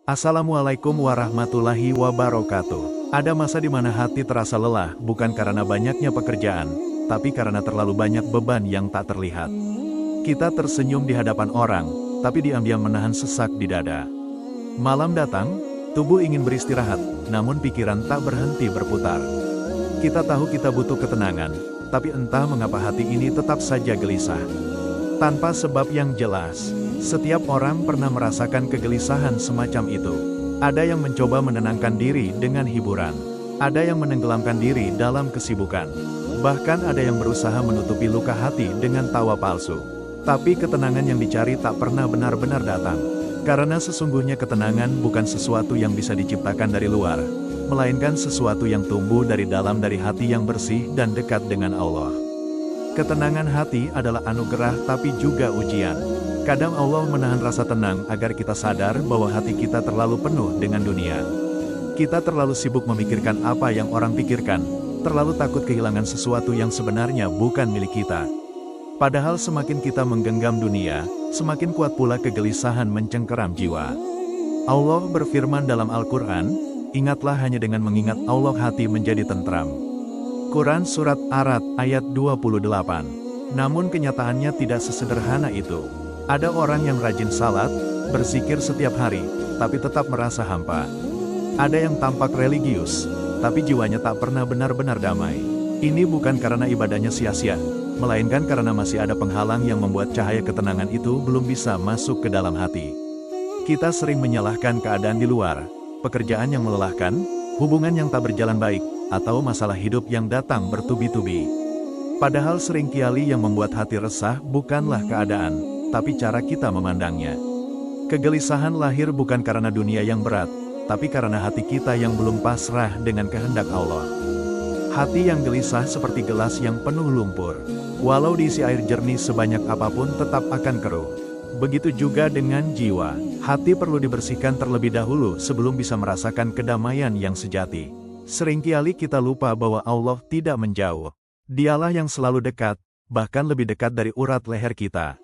Assalamualaikum warahmatullahi wabarakatuh. Ada masa di mana hati terasa lelah, bukan karena banyaknya pekerjaan, tapi karena terlalu banyak beban yang tak terlihat. Kita tersenyum di hadapan orang, tapi diam-diam menahan sesak di dada. Malam datang, tubuh ingin beristirahat, namun pikiran tak berhenti berputar. Kita tahu kita butuh ketenangan, tapi entah mengapa hati ini tetap saja gelisah. Tanpa sebab yang jelas, setiap orang pernah merasakan kegelisahan semacam itu. Ada yang mencoba menenangkan diri dengan hiburan. Ada yang menenggelamkan diri dalam kesibukan. Bahkan ada yang berusaha menutupi luka hati dengan tawa palsu. Tapi ketenangan yang dicari tak pernah benar-benar datang. Karena sesungguhnya ketenangan bukan sesuatu yang bisa diciptakan dari luar, melainkan sesuatu yang tumbuh dari dalam, dari hati yang bersih dan dekat dengan Allah. Ketenangan hati adalah anugerah tapi juga ujian. Kadang Allah menahan rasa tenang agar kita sadar bahwa hati kita terlalu penuh dengan dunia. Kita terlalu sibuk memikirkan apa yang orang pikirkan, terlalu takut kehilangan sesuatu yang sebenarnya bukan milik kita. Padahal semakin kita menggenggam dunia, semakin kuat pula kegelisahan mencengkeram jiwa. Allah berfirman dalam Al-Quran, "Ingatlah hanya dengan mengingat Allah hati menjadi tentram." Quran Surat Ar-Ra'd ayat 28. Namun kenyataannya tidak sesederhana itu. Ada orang yang rajin salat, berzikir setiap hari, tapi tetap merasa hampa. Ada yang tampak religius, tapi jiwanya tak pernah benar-benar damai. Ini bukan karena ibadahnya sia-sia, melainkan karena masih ada penghalang yang membuat cahaya ketenangan itu belum bisa masuk ke dalam hati. Kita sering menyalahkan keadaan di luar, pekerjaan yang melelahkan, hubungan yang tak berjalan baik, atau masalah hidup yang datang bertubi-tubi. Padahal seringkali yang membuat hati resah bukanlah keadaan, tapi cara kita memandangnya. Kegelisahan lahir bukan karena dunia yang berat, tapi karena hati kita yang belum pasrah dengan kehendak Allah. Hati yang gelisah seperti gelas yang penuh lumpur. Walau diisi air jernih sebanyak apapun tetap akan keruh. Begitu juga dengan jiwa. Hati perlu dibersihkan terlebih dahulu sebelum bisa merasakan kedamaian yang sejati. Seringkali kita lupa bahwa Allah tidak menjauh. Dialah yang selalu dekat, bahkan lebih dekat dari urat leher kita.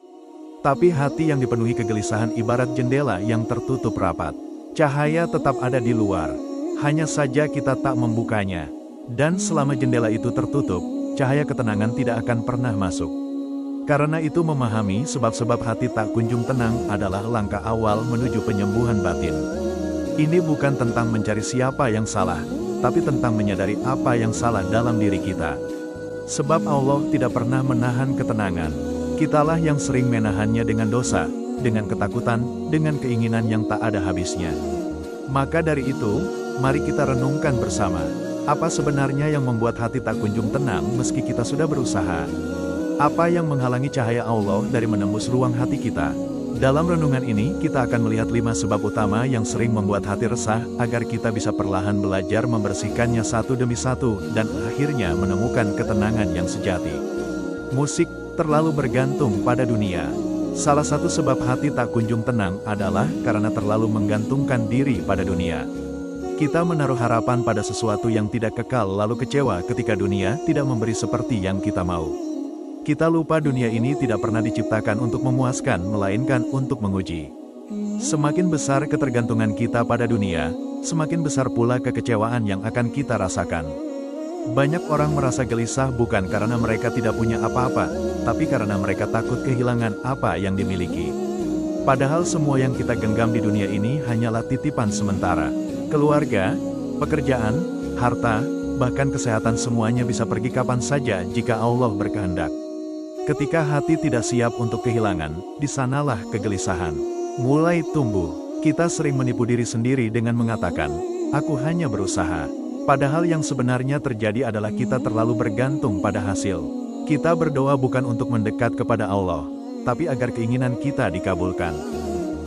Tapi hati yang dipenuhi kegelisahan ibarat jendela yang tertutup rapat. Cahaya tetap ada di luar, hanya saja kita tak membukanya. Dan selama jendela itu tertutup, cahaya ketenangan tidak akan pernah masuk. Karena itu memahami sebab-sebab hati tak kunjung tenang adalah langkah awal menuju penyembuhan batin. Ini bukan tentang mencari siapa yang salah, tapi tentang menyadari apa yang salah dalam diri kita. Sebab Allah tidak pernah menahan ketenangan. Kitalah yang sering menahannya dengan dosa, dengan ketakutan, dengan keinginan yang tak ada habisnya. Maka dari itu, mari kita renungkan bersama. Apa sebenarnya yang membuat hati tak kunjung tenang meski kita sudah berusaha? Apa yang menghalangi cahaya Allah dari menembus ruang hati kita? Dalam renungan ini, kita akan melihat 5 sebab utama yang sering membuat hati resah, agar kita bisa perlahan belajar membersihkannya satu demi satu, dan akhirnya menemukan ketenangan yang sejati. Musik terlalu bergantung pada dunia. Salah satu sebab hati tak kunjung tenang adalah karena terlalu menggantungkan diri pada dunia. Kita menaruh harapan pada sesuatu yang tidak kekal lalu kecewa ketika dunia tidak memberi seperti yang kita mau. Kita lupa dunia ini tidak pernah diciptakan untuk memuaskan, melainkan untuk menguji. Semakin besar ketergantungan kita pada dunia, semakin besar pula kekecewaan yang akan kita rasakan. Banyak orang merasa gelisah bukan karena mereka tidak punya apa-apa, tapi karena mereka takut kehilangan apa yang dimiliki. Padahal semua yang kita genggam di dunia ini hanyalah titipan sementara. Keluarga, pekerjaan, harta, bahkan kesehatan semuanya bisa pergi kapan saja jika Allah berkehendak. Ketika hati tidak siap untuk kehilangan, di sanalah kegelisahan mulai tumbuh. Kita sering menipu diri sendiri dengan mengatakan, "Aku hanya berusaha." Padahal yang sebenarnya terjadi adalah kita terlalu bergantung pada hasil. Kita berdoa bukan untuk mendekat kepada Allah, tapi agar keinginan kita dikabulkan.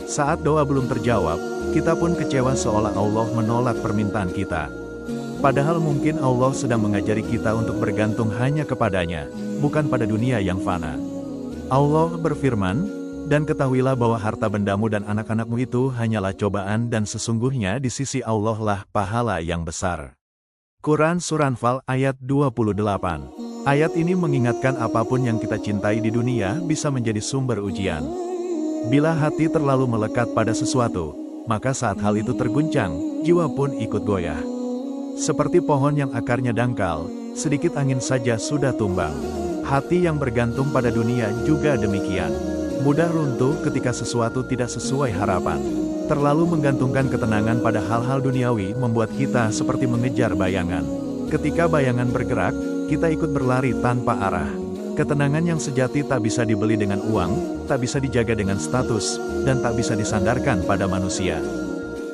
Saat doa belum terjawab, kita pun kecewa seolah Allah menolak permintaan kita. Padahal mungkin Allah sedang mengajari kita untuk bergantung hanya kepadanya, bukan pada dunia yang fana. Allah berfirman, "Dan ketahuilah bahwa harta bendamu dan anak-anakmu itu hanyalah cobaan dan sesungguhnya di sisi Allah lah pahala yang besar." Quran Surah Anfal ayat 28. Ayat ini mengingatkan apapun yang kita cintai di dunia bisa menjadi sumber ujian. Bila hati terlalu melekat pada sesuatu, maka saat hal itu terguncang, jiwa pun ikut goyah. Seperti pohon yang akarnya dangkal, sedikit angin saja sudah tumbang. Hati yang bergantung pada dunia juga demikian. Mudah runtuh ketika sesuatu tidak sesuai harapan. Terlalu menggantungkan ketenangan pada hal-hal duniawi membuat kita seperti mengejar bayangan. Ketika bayangan bergerak, kita ikut berlari tanpa arah. Ketenangan yang sejati tak bisa dibeli dengan uang, tak bisa dijaga dengan status, dan tak bisa disandarkan pada manusia.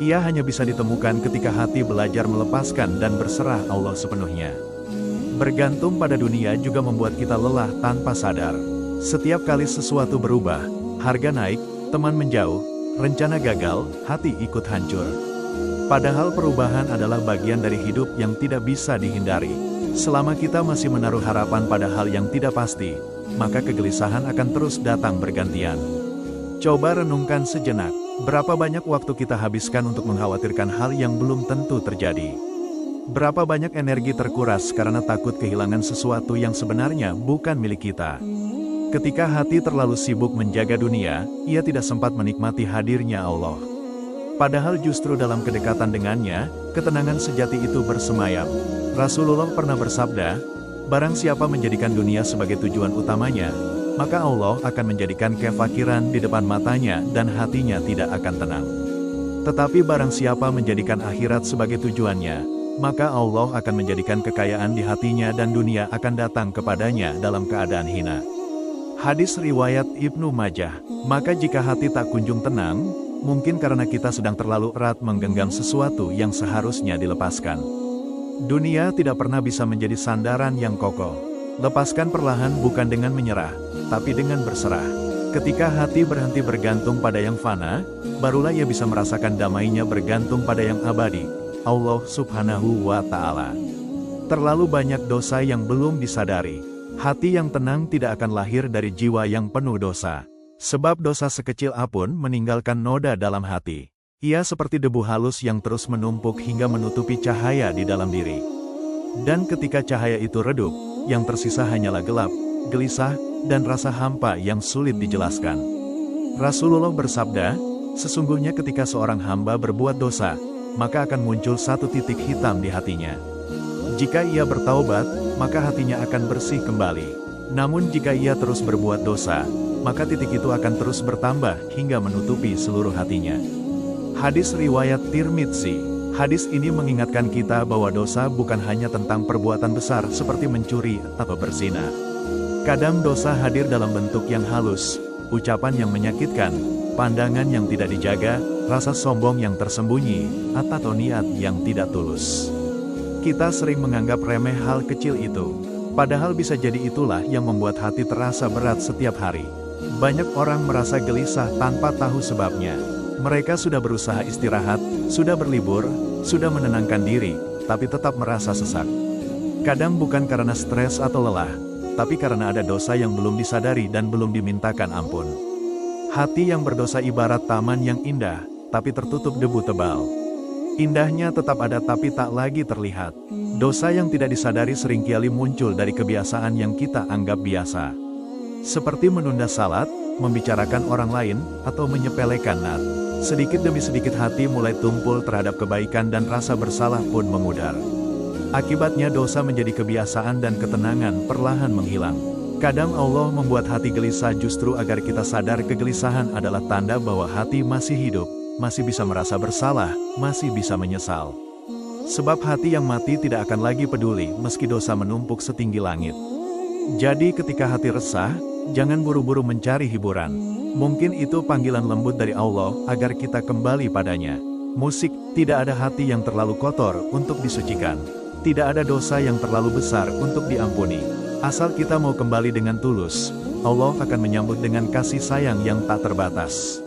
Ia hanya bisa ditemukan ketika hati belajar melepaskan dan berserah Allah sepenuhnya. Bergantung pada dunia juga membuat kita lelah tanpa sadar. Setiap kali sesuatu berubah, harga naik, teman menjauh, rencana gagal, hati ikut hancur. Padahal perubahan adalah bagian dari hidup yang tidak bisa dihindari. Selama kita masih menaruh harapan pada hal yang tidak pasti, maka kegelisahan akan terus datang bergantian. Coba renungkan sejenak, berapa banyak waktu kita habiskan untuk mengkhawatirkan hal yang belum tentu terjadi? Berapa banyak energi terkuras karena takut kehilangan sesuatu yang sebenarnya bukan milik kita? Ketika hati terlalu sibuk menjaga dunia, ia tidak sempat menikmati hadirnya Allah. Padahal justru dalam kedekatan dengannya, ketenangan sejati itu bersemayam. Rasulullah pernah bersabda, barang siapa menjadikan dunia sebagai tujuan utamanya, maka Allah akan menjadikan kefakiran di depan matanya dan hatinya tidak akan tenang. Tetapi barang siapa menjadikan akhirat sebagai tujuannya, maka Allah akan menjadikan kekayaan di hatinya dan dunia akan datang kepadanya dalam keadaan hina. Hadis riwayat Ibnu Majah. Maka jika hati tak kunjung tenang, mungkin karena kita sedang terlalu erat menggenggam sesuatu yang seharusnya dilepaskan. Dunia tidak pernah bisa menjadi sandaran yang kokoh. Lepaskan perlahan bukan dengan menyerah, tapi dengan berserah. Ketika hati berhenti bergantung pada yang fana, barulah ia bisa merasakan damainya bergantung pada yang abadi, Allah Subhanahu wa Ta'ala. Terlalu banyak dosa yang belum disadari. Hati yang tenang tidak akan lahir dari jiwa yang penuh dosa. Sebab dosa sekecil apapun meninggalkan noda dalam hati. Ia seperti debu halus yang terus menumpuk hingga menutupi cahaya di dalam diri. Dan ketika cahaya itu redup, yang tersisa hanyalah gelap, gelisah, dan rasa hampa yang sulit dijelaskan. Rasulullah bersabda, sesungguhnya ketika seorang hamba berbuat dosa, maka akan muncul satu titik hitam di hatinya. Jika ia bertaubat, maka hatinya akan bersih kembali. Namun jika ia terus berbuat dosa, maka titik itu akan terus bertambah hingga menutupi seluruh hatinya. Hadis riwayat Tirmidzi. Hadis ini mengingatkan kita bahwa dosa bukan hanya tentang perbuatan besar seperti mencuri atau berzina. Kadang dosa hadir dalam bentuk yang halus, ucapan yang menyakitkan, pandangan yang tidak dijaga, rasa sombong yang tersembunyi, atau niat yang tidak tulus. Kita sering menganggap remeh hal kecil itu, padahal bisa jadi itulah yang membuat hati terasa berat setiap hari. Banyak orang merasa gelisah tanpa tahu sebabnya. Mereka sudah berusaha istirahat, sudah berlibur, sudah menenangkan diri, tapi tetap merasa sesak. Kadang bukan karena stres atau lelah, tapi karena ada dosa yang belum disadari dan belum dimintakan ampun. Hati yang berdosa ibarat taman yang indah, tapi tertutup debu tebal. Indahnya tetap ada tapi tak lagi terlihat. Dosa yang tidak disadari seringkali muncul dari kebiasaan yang kita anggap biasa. Seperti menunda salat, membicarakan orang lain, atau menyepelekan nat. Sedikit demi sedikit hati mulai tumpul terhadap kebaikan dan rasa bersalah pun memudar. Akibatnya dosa menjadi kebiasaan dan ketenangan perlahan menghilang. Kadang Allah membuat hati gelisah justru agar kita sadar kegelisahan adalah tanda bahwa hati masih hidup, masih bisa merasa bersalah, masih bisa menyesal. Sebab hati yang mati tidak akan lagi peduli meski dosa menumpuk setinggi langit. Jadi ketika hati resah, jangan buru-buru mencari hiburan. Mungkin itu panggilan lembut dari Allah agar kita kembali padanya. Musik, tidak ada hati yang terlalu kotor untuk disucikan. Tidak ada dosa yang terlalu besar untuk diampuni. Asal kita mau kembali dengan tulus, Allah akan menyambut dengan kasih sayang yang tak terbatas.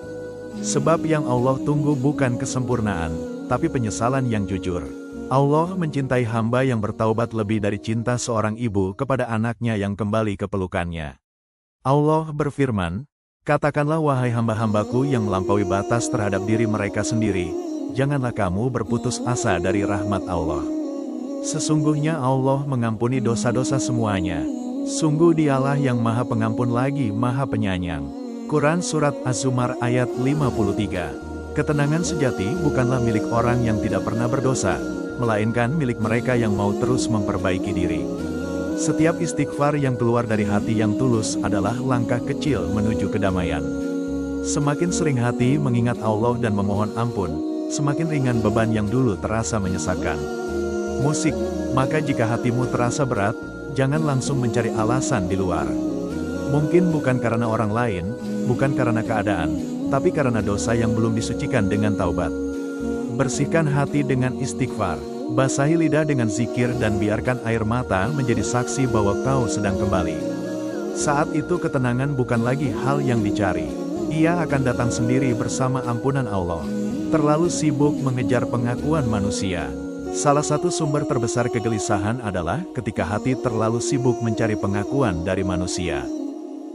Sebab yang Allah tunggu bukan kesempurnaan, tapi penyesalan yang jujur. Allah mencintai hamba yang bertaubat lebih dari cinta seorang ibu kepada anaknya yang kembali ke pelukannya. Allah berfirman, katakanlah wahai hamba-hambaku yang melampaui batas terhadap diri mereka sendiri, janganlah kamu berputus asa dari rahmat Allah. Sesungguhnya Allah mengampuni dosa-dosa semuanya. Sungguh dialah yang maha pengampun lagi maha penyayang. Quran Surat Az-Zumar ayat 53. Ketenangan sejati bukanlah milik orang yang tidak pernah berdosa, melainkan milik mereka yang mau terus memperbaiki diri. Setiap istighfar yang keluar dari hati yang tulus adalah langkah kecil menuju kedamaian. Semakin sering hati mengingat Allah dan memohon ampun, semakin ringan beban yang dulu terasa menyesakan. Musik, maka jika hatimu terasa berat, jangan langsung mencari alasan di luar. Mungkin bukan karena orang lain, bukan karena keadaan, tapi karena dosa yang belum disucikan dengan taubat. Bersihkan hati dengan istighfar, basahi lidah dengan zikir dan biarkan air mata menjadi saksi bahwa kau sedang kembali. Saat itu ketenangan bukan lagi hal yang dicari. Ia akan datang sendiri bersama ampunan Allah. Terlalu sibuk mengejar pengakuan manusia. Salah satu sumber terbesar kegelisahan adalah ketika hati terlalu sibuk mencari pengakuan dari manusia.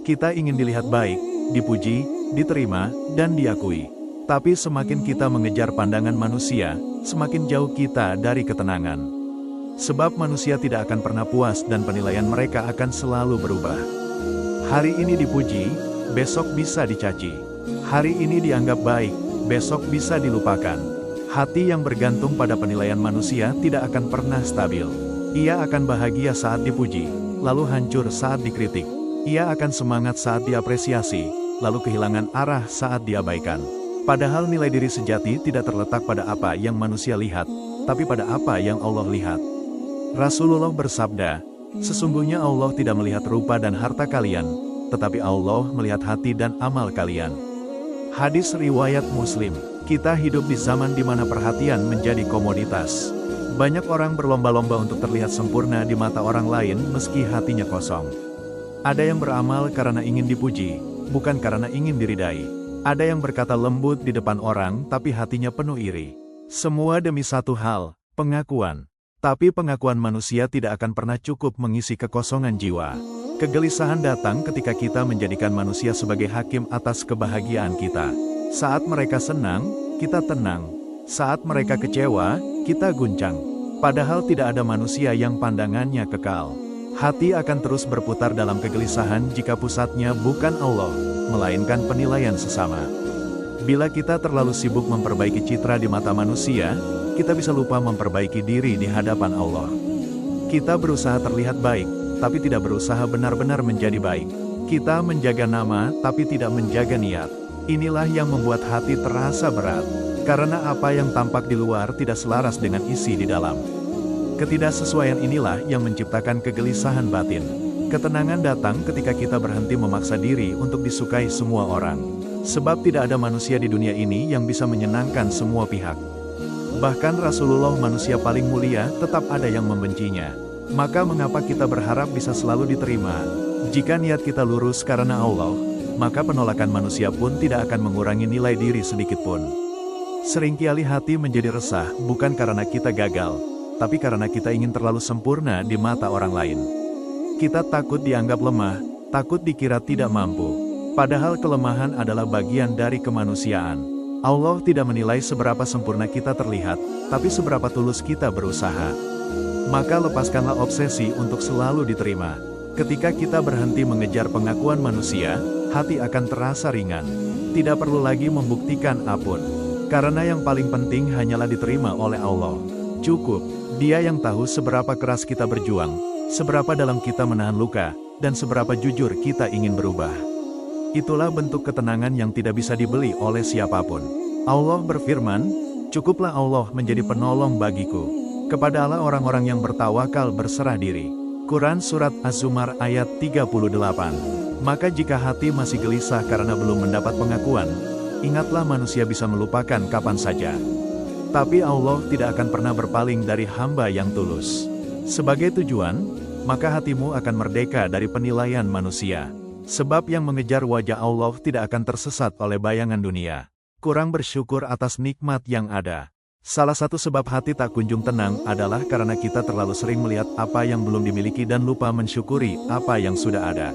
Kita ingin dilihat baik, dipuji, diterima, dan diakui. Tapi semakin kita mengejar pandangan manusia, semakin jauh kita dari ketenangan. Sebab manusia tidak akan pernah puas dan penilaian mereka akan selalu berubah. Hari ini dipuji, besok bisa dicaci. Hari ini dianggap baik, besok bisa dilupakan. Hati yang bergantung pada penilaian manusia tidak akan pernah stabil. Ia akan bahagia saat dipuji, lalu hancur saat dikritik. Ia akan semangat saat diapresiasi, lalu kehilangan arah saat diabaikan. Padahal nilai diri sejati tidak terletak pada apa yang manusia lihat, tapi pada apa yang Allah lihat. Rasulullah bersabda, sesungguhnya Allah tidak melihat rupa dan harta kalian, tetapi Allah melihat hati dan amal kalian. Hadis riwayat Muslim. Kita hidup di zaman di mana perhatian menjadi komoditas. Banyak orang berlomba-lomba untuk terlihat sempurna di mata orang lain meski hatinya kosong. Ada yang beramal karena ingin dipuji, bukan karena ingin diridai. Ada yang berkata lembut di depan orang tapi hatinya penuh iri. Semua demi satu hal, pengakuan. Tapi pengakuan manusia tidak akan pernah cukup mengisi kekosongan jiwa. Kegelisahan datang ketika kita menjadikan manusia sebagai hakim atas kebahagiaan kita. Saat mereka senang, kita tenang. Saat mereka kecewa, kita guncang. Padahal tidak ada manusia yang pandangannya kekal. Hati akan terus berputar dalam kegelisahan jika pusatnya bukan Allah, melainkan penilaian sesama. Bila kita terlalu sibuk memperbaiki citra di mata manusia, kita bisa lupa memperbaiki diri di hadapan Allah. Kita berusaha terlihat baik, tapi tidak berusaha benar-benar menjadi baik. Kita menjaga nama, tapi tidak menjaga niat. Inilah yang membuat hati terasa berat, karena apa yang tampak di luar tidak selaras dengan isi di dalam. Ketidaksesuaian inilah yang menciptakan kegelisahan batin. Ketenangan datang ketika kita berhenti memaksa diri untuk disukai semua orang. Sebab tidak ada manusia di dunia ini yang bisa menyenangkan semua pihak. Bahkan Rasulullah manusia paling mulia tetap ada yang membencinya. Maka mengapa kita berharap bisa selalu diterima? Jika niat kita lurus karena Allah, maka penolakan manusia pun tidak akan mengurangi nilai diri sedikitpun. Seringkali hati menjadi resah bukan karena kita gagal, tapi karena kita ingin terlalu sempurna di mata orang lain. Kita takut dianggap lemah, takut dikira tidak mampu. Padahal kelemahan adalah bagian dari kemanusiaan. Allah tidak menilai seberapa sempurna kita terlihat, tapi seberapa tulus kita berusaha. Maka lepaskanlah obsesi untuk selalu diterima. Ketika kita berhenti mengejar pengakuan manusia, hati akan terasa ringan. Tidak perlu lagi membuktikan apapun. Karena yang paling penting hanyalah diterima oleh Allah. Cukup, Dia yang tahu seberapa keras kita berjuang, seberapa dalam kita menahan luka, dan seberapa jujur kita ingin berubah. Itulah bentuk ketenangan yang tidak bisa dibeli oleh siapapun. Allah berfirman, cukuplah Allah menjadi penolong bagiku. Kepada Allah orang-orang yang bertawakal berserah diri. Quran Surat Az-Zumar ayat 38. Maka jika hati masih gelisah karena belum mendapat pengakuan, ingatlah manusia bisa melupakan kapan saja. Tapi Allah tidak akan pernah berpaling dari hamba yang tulus. Sebagai tujuan, maka hatimu akan merdeka dari penilaian manusia. Sebab yang mengejar wajah Allah tidak akan tersesat oleh bayangan dunia. Kurang bersyukur atas nikmat yang ada. Salah satu sebab hati tak kunjung tenang adalah karena kita terlalu sering melihat apa yang belum dimiliki dan lupa mensyukuri apa yang sudah ada.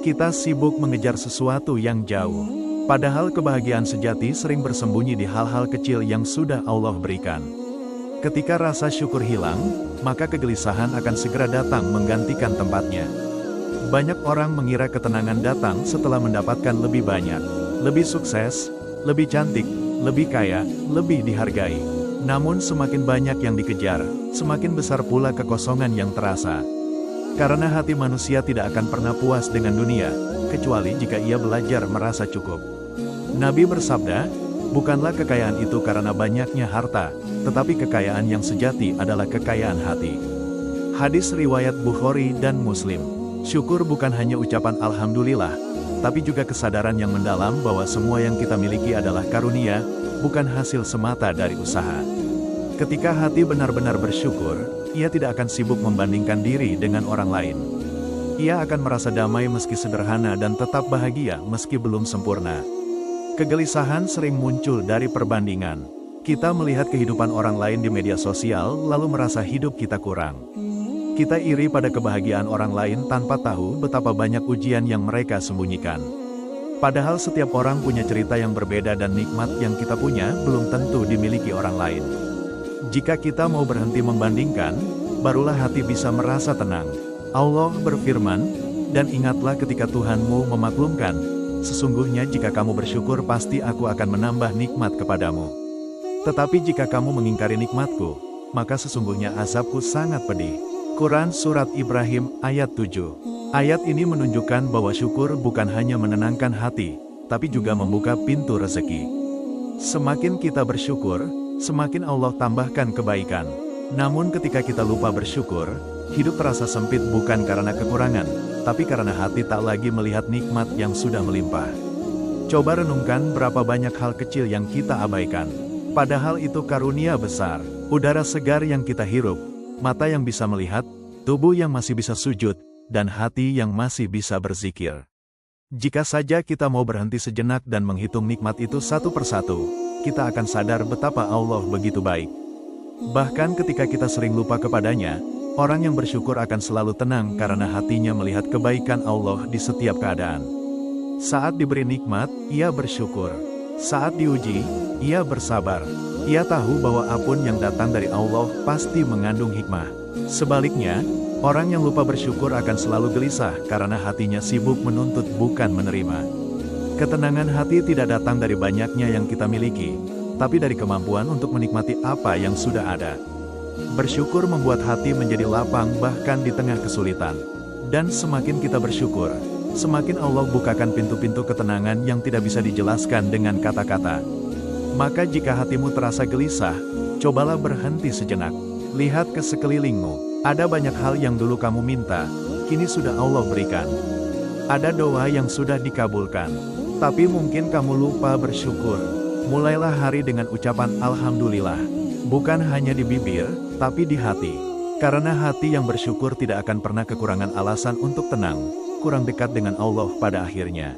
Kita sibuk mengejar sesuatu yang jauh. Padahal kebahagiaan sejati sering bersembunyi di hal-hal kecil yang sudah Allah berikan. Ketika rasa syukur hilang, maka kegelisahan akan segera datang menggantikan tempatnya. Banyak orang mengira ketenangan datang setelah mendapatkan lebih banyak, lebih sukses, lebih cantik, lebih kaya, lebih dihargai. Namun semakin banyak yang dikejar, semakin besar pula kekosongan yang terasa. Karena hati manusia tidak akan pernah puas dengan dunia, kecuali jika ia belajar merasa cukup. Nabi bersabda, bukanlah kekayaan itu karena banyaknya harta, tetapi kekayaan yang sejati adalah kekayaan hati. Hadis riwayat Bukhari dan Muslim. Syukur bukan hanya ucapan alhamdulillah, tapi juga kesadaran yang mendalam bahwa semua yang kita miliki adalah karunia, bukan hasil semata dari usaha. Ketika hati benar-benar bersyukur, ia tidak akan sibuk membandingkan diri dengan orang lain. Ia akan merasa damai meski sederhana dan tetap bahagia meski belum sempurna. Kegelisahan sering muncul dari perbandingan. Kita melihat kehidupan orang lain di media sosial lalu merasa hidup kita kurang. Kita iri pada kebahagiaan orang lain tanpa tahu betapa banyak ujian yang mereka sembunyikan. Padahal setiap orang punya cerita yang berbeda dan nikmat yang kita punya belum tentu dimiliki orang lain. Jika kita mau berhenti membandingkan, barulah hati bisa merasa tenang. Allah berfirman, dan ingatlah ketika Tuhanmu memaklumkan, sesungguhnya jika kamu bersyukur pasti aku akan menambah nikmat kepadamu. Tetapi jika kamu mengingkari nikmatku, maka sesungguhnya azabku sangat pedih. Quran Surat Ibrahim ayat 7. Ayat ini menunjukkan bahwa syukur bukan hanya menenangkan hati, tapi juga membuka pintu rezeki. Semakin kita bersyukur, semakin Allah tambahkan kebaikan. Namun ketika kita lupa bersyukur, hidup terasa sempit bukan karena kekurangan, tapi karena hati tak lagi melihat nikmat yang sudah melimpah. Coba renungkan berapa banyak hal kecil yang kita abaikan. Padahal itu karunia besar, udara segar yang kita hirup, mata yang bisa melihat, tubuh yang masih bisa sujud, dan hati yang masih bisa berzikir. Jika saja kita mau berhenti sejenak dan menghitung nikmat itu satu persatu, kita akan sadar betapa Allah begitu baik. Bahkan ketika kita sering lupa kepadanya, orang yang bersyukur akan selalu tenang karena hatinya melihat kebaikan Allah di setiap keadaan. Saat diberi nikmat, ia bersyukur. Saat diuji, ia bersabar. Ia tahu bahwa apapun yang datang dari Allah pasti mengandung hikmah. Sebaliknya, orang yang lupa bersyukur akan selalu gelisah karena hatinya sibuk menuntut bukan menerima. Ketenangan hati tidak datang dari banyaknya yang kita miliki, tapi dari kemampuan untuk menikmati apa yang sudah ada. Bersyukur membuat hati menjadi lapang bahkan di tengah kesulitan. Dan semakin kita bersyukur, semakin Allah bukakan pintu-pintu ketenangan yang tidak bisa dijelaskan dengan kata-kata. Maka jika hatimu terasa gelisah, cobalah berhenti sejenak. Lihat ke sekelilingmu, ada banyak hal yang dulu kamu minta, kini sudah Allah berikan. Ada doa yang sudah dikabulkan, tapi mungkin kamu lupa bersyukur. Mulailah hari dengan ucapan Alhamdulillah, bukan hanya di bibir, tapi di hati. Karena hati yang bersyukur tidak akan pernah kekurangan alasan untuk tenang, kurang dekat dengan Allah pada akhirnya.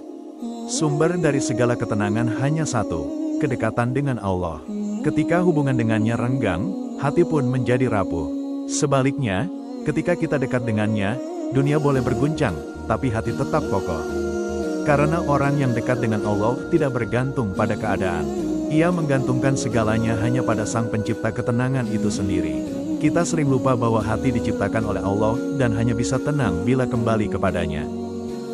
Sumber dari segala ketenangan hanya satu, kedekatan dengan Allah. Ketika hubungan dengannya renggang, hati pun menjadi rapuh. Sebaliknya, ketika kita dekat dengannya, dunia boleh berguncang, tapi hati tetap kokoh. Karena orang yang dekat dengan Allah tidak bergantung pada keadaan. Ia menggantungkan segalanya hanya pada Sang Pencipta ketenangan itu sendiri. Kita sering lupa bahwa hati diciptakan oleh Allah dan hanya bisa tenang bila kembali kepadanya.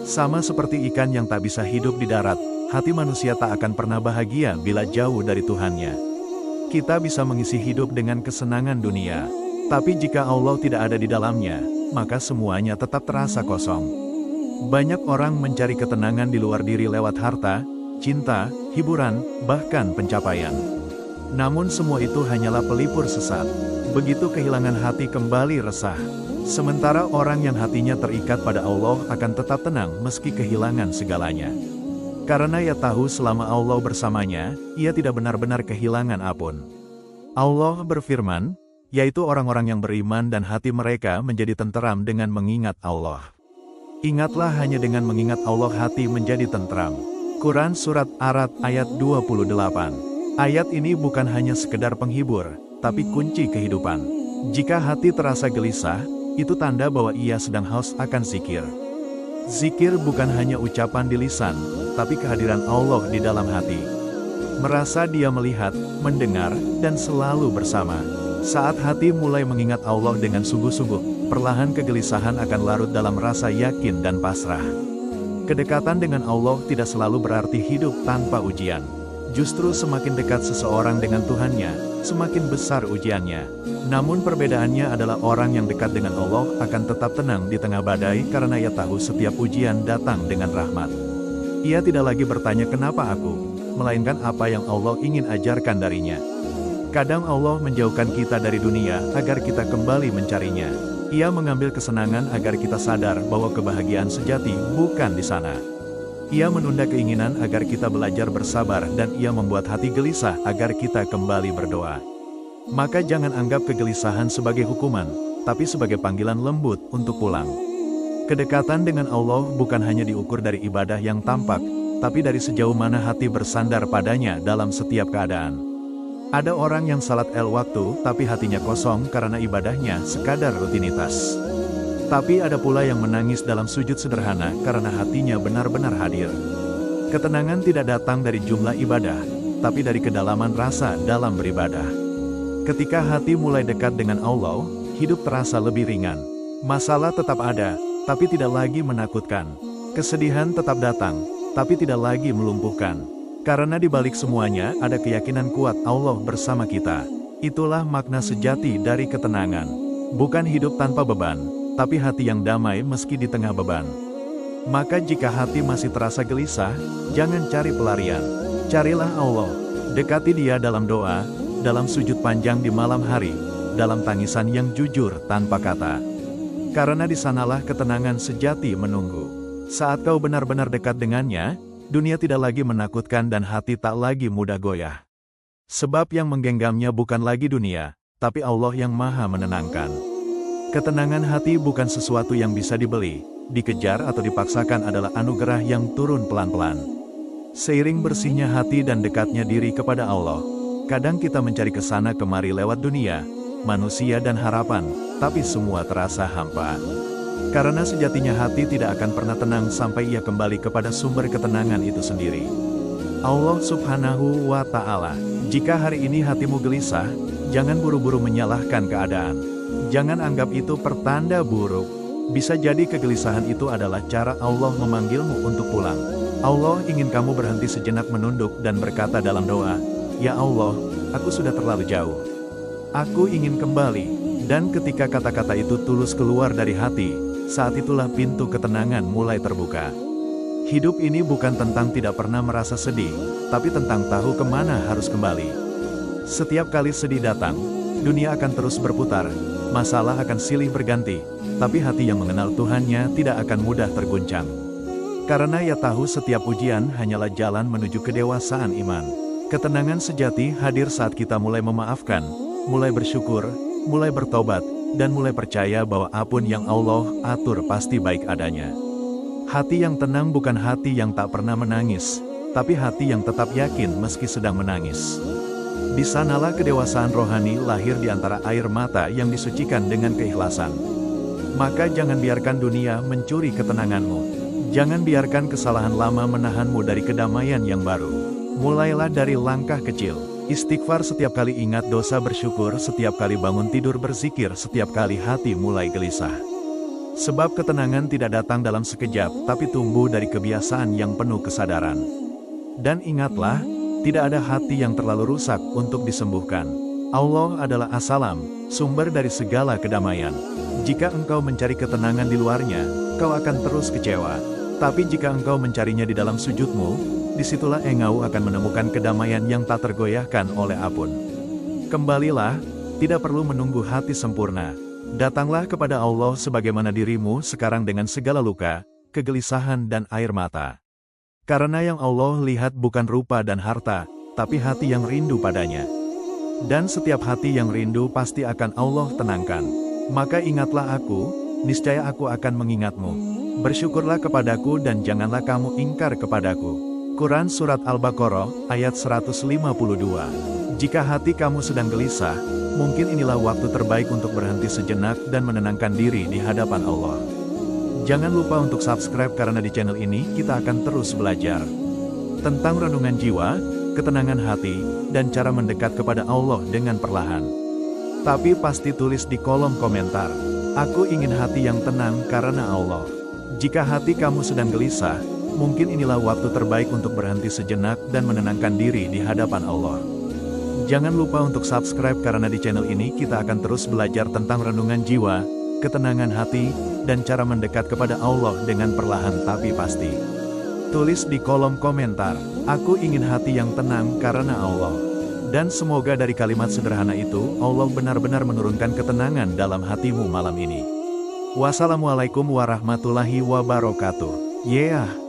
Sama seperti ikan yang tak bisa hidup di darat, hati manusia tak akan pernah bahagia bila jauh dari Tuhannya. Kita bisa mengisi hidup dengan kesenangan dunia, tapi jika Allah tidak ada di dalamnya, maka semuanya tetap terasa kosong. Banyak orang mencari ketenangan di luar diri lewat harta, cinta, hiburan, bahkan pencapaian. Namun semua itu hanyalah pelipur sesat. Begitu kehilangan hati kembali resah. Sementara orang yang hatinya terikat pada Allah akan tetap tenang meski kehilangan segalanya. Karena ia tahu selama Allah bersamanya, ia tidak benar-benar kehilangan apapun. Allah berfirman, yaitu orang-orang yang beriman dan hati mereka menjadi tenteram dengan mengingat Allah. Ingatlah hanya dengan mengingat Allah hati menjadi tenteram. Quran Surat Ar-Ra'd ayat 28. Ayat ini bukan hanya sekedar penghibur, tapi kunci kehidupan. Jika hati terasa gelisah, itu tanda bahwa ia sedang haus akan zikir. Zikir bukan hanya ucapan di lisan, tapi kehadiran Allah di dalam hati. Merasa dia melihat, mendengar, dan selalu bersama. Saat hati mulai mengingat Allah dengan sungguh-sungguh, perlahan kegelisahan akan larut dalam rasa yakin dan pasrah. Kedekatan dengan Allah tidak selalu berarti hidup tanpa ujian. Justru semakin dekat seseorang dengan Tuhannya, semakin besar ujiannya. Namun perbedaannya adalah orang yang dekat dengan Allah akan tetap tenang di tengah badai karena ia tahu setiap ujian datang dengan rahmat. Ia tidak lagi bertanya kenapa aku, melainkan apa yang Allah ingin ajarkan darinya. Kadang Allah menjauhkan kita dari dunia agar kita kembali mencarinya. Ia mengambil kesenangan agar kita sadar bahwa kebahagiaan sejati bukan di sana. Ia menunda keinginan agar kita belajar bersabar dan ia membuat hati gelisah agar kita kembali berdoa. Maka jangan anggap kegelisahan sebagai hukuman, tapi sebagai panggilan lembut untuk pulang. Kedekatan dengan Allah bukan hanya diukur dari ibadah yang tampak, tapi dari sejauh mana hati bersandar padanya dalam setiap keadaan. Ada orang yang salat waktu, tapi hatinya kosong karena ibadahnya sekadar rutinitas. Tapi ada pula yang menangis dalam sujud sederhana karena hatinya benar-benar hadir. Ketenangan tidak datang dari jumlah ibadah, tapi dari kedalaman rasa dalam beribadah. Ketika hati mulai dekat dengan Allah, hidup terasa lebih ringan. Masalah tetap ada, tapi tidak lagi menakutkan. Kesedihan tetap datang, tapi tidak lagi melumpuhkan. Karena di balik semuanya ada keyakinan kuat Allah bersama kita. Itulah makna sejati dari ketenangan. Bukan hidup tanpa beban, tapi hati yang damai meski di tengah beban. Maka jika hati masih terasa gelisah, jangan cari pelarian. Carilah Allah, dekati Dia dalam doa, dalam sujud panjang di malam hari, dalam tangisan yang jujur tanpa kata. Karena di sanalah ketenangan sejati menunggu. Saat kau benar-benar dekat dengannya, dunia tidak lagi menakutkan dan hati tak lagi mudah goyah. Sebab yang menggenggamnya bukan lagi dunia, tapi Allah yang maha menenangkan. Ketenangan hati bukan sesuatu yang bisa dibeli, dikejar atau dipaksakan adalah anugerah yang turun pelan-pelan. Seiring bersihnya hati dan dekatnya diri kepada Allah, kadang kita mencari kesana kemari lewat dunia, manusia dan harapan, tapi semua terasa hampa. Karena sejatinya hati tidak akan pernah tenang sampai ia kembali kepada sumber ketenangan itu sendiri. Allah Subhanahu wa Ta'ala. Jika hari ini hatimu gelisah, jangan buru-buru menyalahkan keadaan. Jangan anggap itu pertanda buruk. Bisa jadi kegelisahan itu adalah cara Allah memanggilmu untuk pulang. Allah ingin kamu berhenti sejenak menunduk dan berkata dalam doa, "Ya Allah, aku sudah terlalu jauh. Aku ingin kembali." Dan ketika kata-kata itu tulus keluar dari hati, saat itulah pintu ketenangan mulai terbuka. Hidup ini bukan tentang tidak pernah merasa sedih, tapi tentang tahu kemana harus kembali. Setiap kali sedih datang, dunia akan terus berputar, masalah akan silih berganti, tapi hati yang mengenal Tuhannya tidak akan mudah terguncang. Karena ia tahu setiap ujian hanyalah jalan menuju kedewasaan iman. Ketenangan sejati hadir saat kita mulai memaafkan, mulai bersyukur, mulai bertobat, dan mulai percaya bahwa apapun yang Allah atur pasti baik adanya. Hati yang tenang bukan hati yang tak pernah menangis, tapi hati yang tetap yakin meski sedang menangis. Di sanalah kedewasaan rohani lahir di antara air mata yang disucikan dengan keikhlasan. Maka jangan biarkan dunia mencuri ketenanganmu. Jangan biarkan kesalahan lama menahanmu dari kedamaian yang baru. Mulailah dari langkah kecil. Istighfar setiap kali ingat dosa, bersyukur setiap kali bangun tidur, berzikir setiap kali hati mulai gelisah. Sebab ketenangan tidak datang dalam sekejap, tapi tumbuh dari kebiasaan yang penuh kesadaran. Dan ingatlah, tidak ada hati yang terlalu rusak untuk disembuhkan. Allah adalah As-Salam, sumber dari segala kedamaian. Jika engkau mencari ketenangan di luarnya, kau akan terus kecewa. Tapi jika engkau mencarinya di dalam sujudmu, disitulah engkau akan menemukan kedamaian yang tak tergoyahkan oleh apapun. Kembalilah, tidak perlu menunggu hati sempurna. Datanglah kepada Allah sebagaimana dirimu sekarang dengan segala luka, kegelisahan dan air mata. Karena yang Allah lihat bukan rupa dan harta, tapi hati yang rindu padanya. Dan setiap hati yang rindu pasti akan Allah tenangkan. Maka ingatlah aku, niscaya aku akan mengingatmu. Bersyukurlah kepadaku dan janganlah kamu ingkar kepadaku. Quran Surat Al-Baqarah, ayat 152. Jika hati kamu sedang gelisah, mungkin inilah waktu terbaik untuk berhenti sejenak dan menenangkan diri di hadapan Allah. Jangan lupa untuk subscribe karena di channel ini kita akan terus belajar tentang renungan jiwa, ketenangan hati, dan cara mendekat kepada Allah dengan perlahan. Tapi pasti tulis di kolom komentar, "Aku ingin hati yang tenang karena Allah." Jika hati kamu sedang gelisah, Mungkin inilah waktu terbaik untuk berhenti sejenak dan menenangkan diri di hadapan Allah. Jangan lupa untuk subscribe karena di channel ini kita akan terus belajar tentang renungan jiwa, ketenangan hati, dan cara mendekat kepada Allah dengan perlahan tapi pasti. Tulis di kolom komentar, aku ingin hati yang tenang karena Allah. Dan semoga dari kalimat sederhana itu, Allah benar-benar menurunkan ketenangan dalam hatimu malam ini. Wassalamualaikum warahmatullahi wabarakatuh. Yeah.